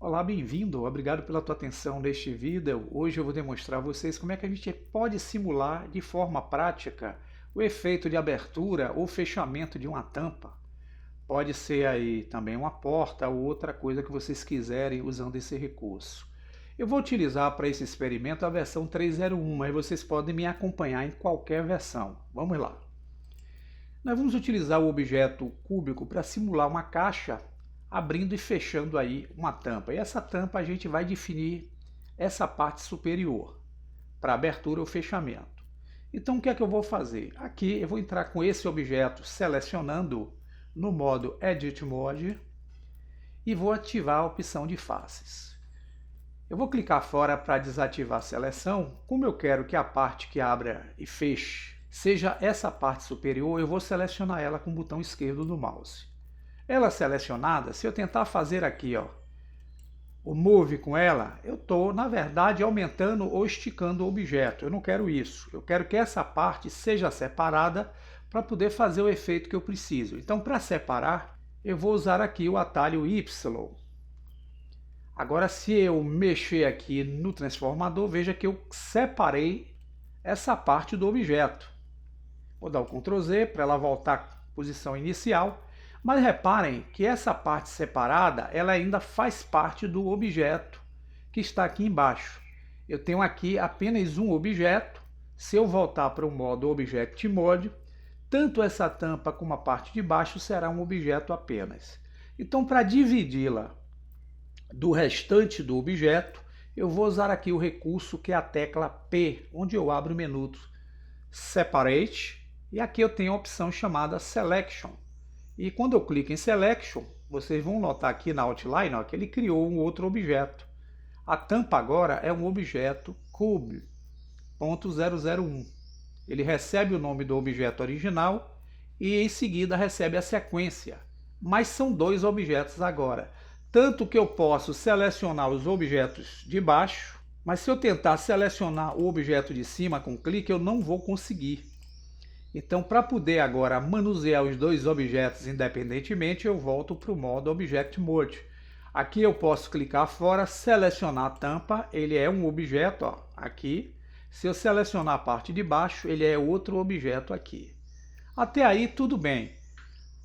Olá, bem-vindo. Obrigado pela tua atenção neste vídeo. Hoje eu vou demonstrar a vocês como é que a gente pode simular de forma prática o efeito de abertura ou fechamento de uma tampa. Pode ser aí também uma porta ou outra coisa que vocês quiserem usando esse recurso. Eu vou utilizar para esse experimento a versão 301, mas vocês podem me acompanhar em qualquer versão. Vamos lá. Nós vamos utilizar o objeto cúbico para simular uma caixa abrindo e fechando aí uma tampa. E essa tampa a gente vai definir essa parte superior para abertura ou fechamento. Então o que é que eu vou fazer? Aqui eu vou entrar com esse objeto selecionando no modo Edit Mode e vou ativar a opção de faces. Eu vou clicar fora para desativar a seleção. Como eu quero que a parte que abra e feche seja essa parte superior, eu vou selecionar ela com o botão esquerdo do mouse. Ela selecionada, se eu tentar fazer aqui, ó, o Move com ela, eu estou, na verdade, aumentando ou esticando o objeto. Eu não quero isso. Eu quero que essa parte seja separada para poder fazer o efeito que eu preciso. Então, para separar, eu vou usar aqui o atalho Y. Agora, se eu mexer aqui no transformador, veja que eu separei essa parte do objeto. Vou dar o Ctrl Z para ela voltar à posição inicial. Mas reparem que essa parte separada, ela ainda faz parte do objeto que está aqui embaixo. Eu tenho aqui apenas um objeto. Se eu voltar para o modo Object Mode, tanto essa tampa como a parte de baixo será um objeto apenas. Então, para dividi-la do restante do objeto, eu vou usar aqui o recurso que é a tecla P, onde eu abro o menu Separate, e aqui eu tenho a opção chamada Selection. E quando eu clico em Selection, vocês vão notar aqui na outline, ó, que ele criou um outro objeto. A tampa agora é um objeto Cube.001. Ele recebe o nome do objeto original e em seguida recebe a sequência. Mas são dois objetos agora. Tanto que eu posso selecionar os objetos de baixo, mas se eu tentar selecionar o objeto de cima com clique, eu não vou conseguir. Então, para poder agora manusear os dois objetos independentemente, eu volto para o modo Object Mode. Aqui eu posso clicar fora, selecionar a tampa, ele é um objeto, ó, aqui. Se eu selecionar a parte de baixo, ele é outro objeto aqui. Até aí tudo bem.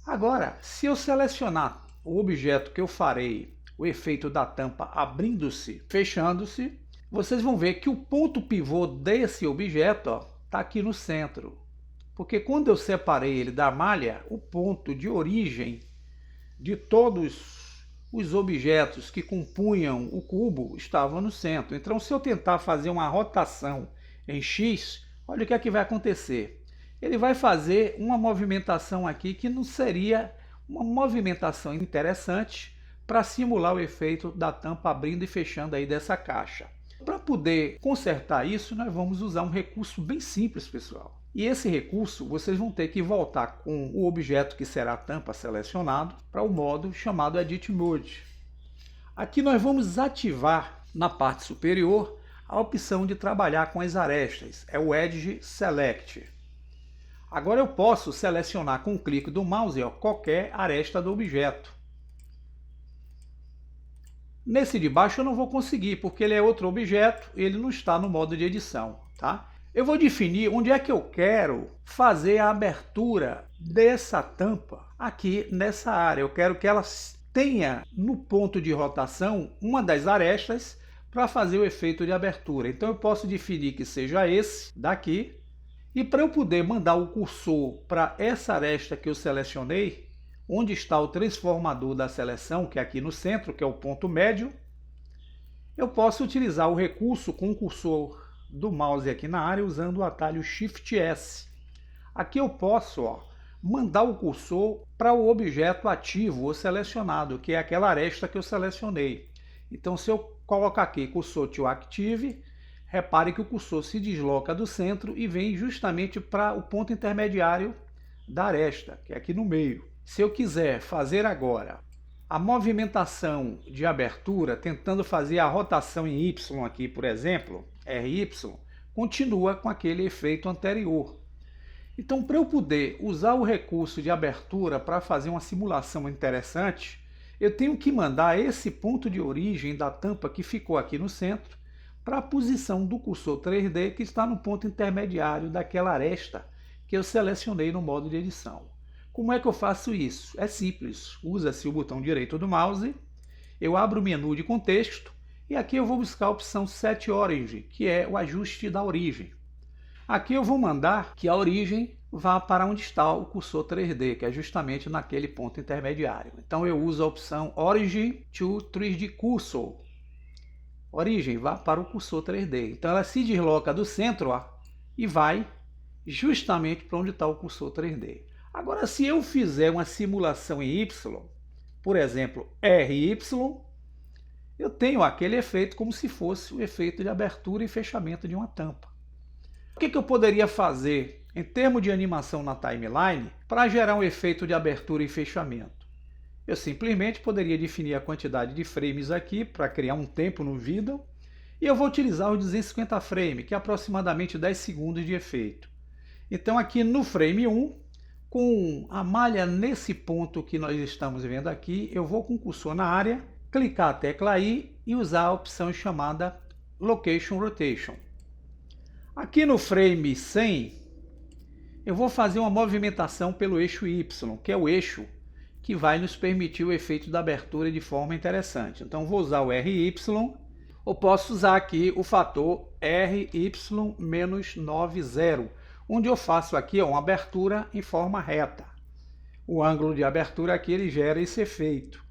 Agora, se eu selecionar o objeto que eu farei, o efeito da tampa abrindo-se, fechando-se, vocês vão ver que o ponto pivô desse objeto está aqui no centro. Porque quando eu separei ele da malha, o ponto de origem de todos os objetos que compunham o cubo estava no centro. Então, se eu tentar fazer uma rotação em X, olha o que é que vai acontecer. Ele vai fazer uma movimentação aqui que não seria uma movimentação interessante para simular o efeito da tampa abrindo e fechando aí dessa caixa. Para poder consertar isso, nós vamos usar um recurso bem simples, pessoal. E esse recurso, vocês vão ter que voltar com o objeto que será a tampa selecionado para o modo chamado Edit Mode. Aqui nós vamos ativar na parte superior a opção de trabalhar com as arestas, é o Edge Select. Agora eu posso selecionar com o clique do mouse qualquer aresta do objeto. Nesse de baixo eu não vou conseguir, porque ele é outro objeto e ele não está no modo de edição, tá? Eu vou definir onde é que eu quero fazer a abertura dessa tampa aqui nessa área. Eu quero que ela tenha no ponto de rotação uma das arestas para fazer o efeito de abertura. Então eu posso definir que seja esse daqui. E para eu poder mandar o cursor para essa aresta que eu selecionei, onde está o transformador da seleção, que é aqui no centro, que é o ponto médio, eu posso utilizar o recurso com o cursor do mouse aqui na área usando o atalho Shift S. Aqui eu posso mandar o cursor para o objeto ativo ou selecionado, que é aquela aresta que eu selecionei. Então, se eu colocar aqui cursor to Active, repare que o cursor se desloca do centro e vem justamente para o ponto intermediário da aresta, que é aqui no meio. Se eu quiser fazer agora a movimentação de abertura, tentando fazer a rotação em Y aqui, por exemplo, RY, continua com aquele efeito anterior. Então, para eu poder usar o recurso de abertura para fazer uma simulação interessante, eu tenho que mandar esse ponto de origem da tampa que ficou aqui no centro para a posição do cursor 3D que está no ponto intermediário daquela aresta que eu selecionei no modo de edição. Como é que eu faço isso? É simples, usa-se o botão direito do mouse, eu abro o menu de contexto e aqui eu vou buscar a opção Set Origin, que é o ajuste da origem. Aqui eu vou mandar que a origem vá para onde está o cursor 3D, que é justamente naquele ponto intermediário. Então eu uso a opção Origin to 3D Cursor. Origem, vá para o cursor 3D. Então ela se desloca do centro e vai justamente para onde está o cursor 3D. Agora, se eu fizer uma simulação em Y, por exemplo, RY, eu tenho aquele efeito como se fosse o efeito de abertura e fechamento de uma tampa. O que eu poderia fazer em termos de animação na timeline para gerar um efeito de abertura e fechamento? Eu simplesmente poderia definir a quantidade de frames aqui para criar um tempo no vídeo e eu vou utilizar os 250 frames, que é aproximadamente 10 segundos de efeito. Então aqui no frame 1, com a malha nesse ponto que nós estamos vendo aqui, eu vou com o cursor na área, clicar a tecla I e usar a opção chamada Location Rotation. Aqui no frame 100, eu vou fazer uma movimentação pelo eixo Y, que é o eixo que vai nos permitir o efeito da abertura de forma interessante. Então vou usar o RY, ou posso usar aqui o fator RY-90, onde eu faço aqui uma abertura em forma reta. O ângulo de abertura aqui ele gera esse efeito.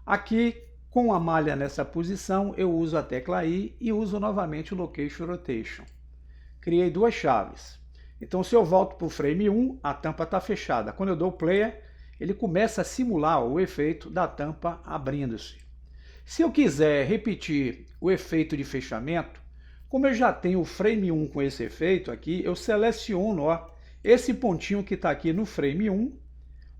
Aqui, com a malha nessa posição, eu uso a tecla I e uso novamente o Location Rotation. Criei duas chaves. Então, se eu volto para o frame 1, a tampa está fechada. Quando eu dou play, ele começa a simular o efeito da tampa abrindo-se. Se eu quiser repetir o efeito de fechamento, como eu já tenho o frame 1 com esse efeito aqui, eu seleciono esse pontinho que está aqui no frame 1,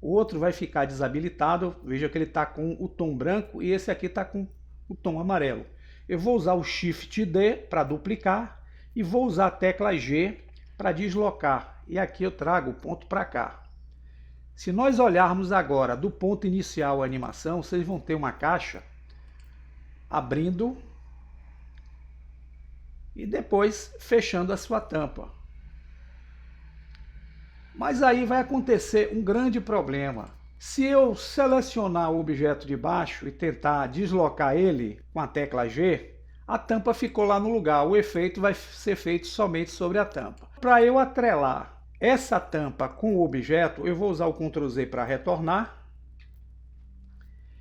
o outro vai ficar desabilitado, veja que ele está com o tom branco e esse aqui está com o tom amarelo. Eu vou usar o Shift D para duplicar e vou usar a tecla G para deslocar. E aqui eu trago o ponto para cá. Se nós olharmos agora do ponto inicial a animação, vocês vão ter uma caixa abrindo e depois fechando a sua tampa. Mas aí vai acontecer um grande problema. Se eu selecionar o objeto de baixo e tentar deslocar ele com a tecla G, a tampa ficou lá no lugar, o efeito vai ser feito somente sobre a tampa. Para eu atrelar essa tampa com o objeto, eu vou usar o Ctrl Z para retornar.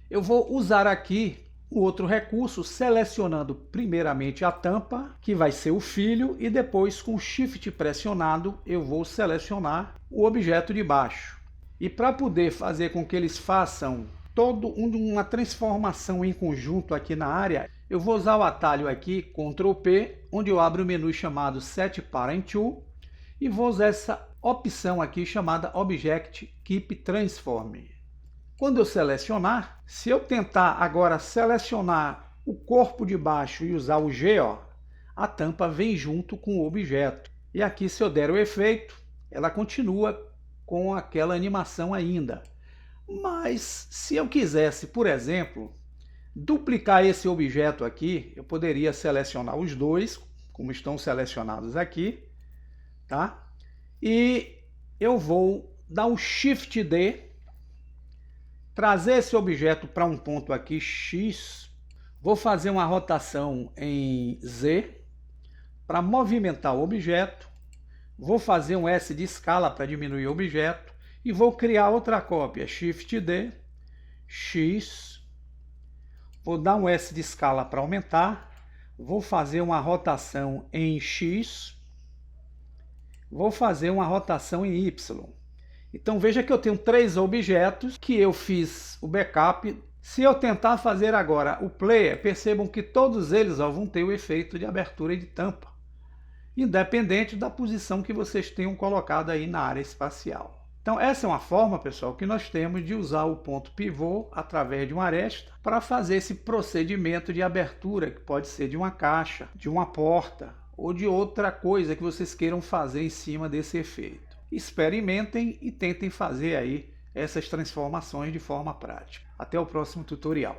Eu vou usar aqui o outro recurso, selecionando primeiramente a tampa, que vai ser o filho, e depois com o Shift pressionado eu vou selecionar o objeto de baixo. E para poder fazer com que eles façam toda uma transformação em conjunto aqui na área, eu vou usar o atalho aqui, Ctrl P, onde eu abro o menu chamado Set Parent Tool, e vou usar essa opção aqui chamada Object Keep Transform. Quando eu selecionar, se eu tentar agora selecionar o corpo de baixo e usar o G, a tampa vem junto com o objeto. E aqui, se eu der o efeito, ela continua com aquela animação ainda. Mas se eu quisesse, por exemplo, duplicar esse objeto aqui, eu poderia selecionar os dois, como estão selecionados aqui, tá? E eu vou dar um Shift D, trazer esse objeto para um ponto aqui, X, vou fazer uma rotação em Z, para movimentar o objeto, vou fazer um S de escala para diminuir o objeto, e vou criar outra cópia, Shift D, X, vou dar um S de escala para aumentar, vou fazer uma rotação em X, vou fazer uma rotação em Y. Então veja que eu tenho três objetos que eu fiz o backup. Se eu tentar fazer agora o player, percebam que todos eles vão ter o efeito de abertura e de tampa, independente da posição que vocês tenham colocado aí na área espacial. Então essa é uma forma, pessoal, que nós temos de usar o ponto pivô através de uma aresta para fazer esse procedimento de abertura, que pode ser de uma caixa, de uma porta ou de outra coisa que vocês queiram fazer em cima desse efeito. Experimentem e tentem fazer aí essas transformações de forma prática. Até o próximo tutorial.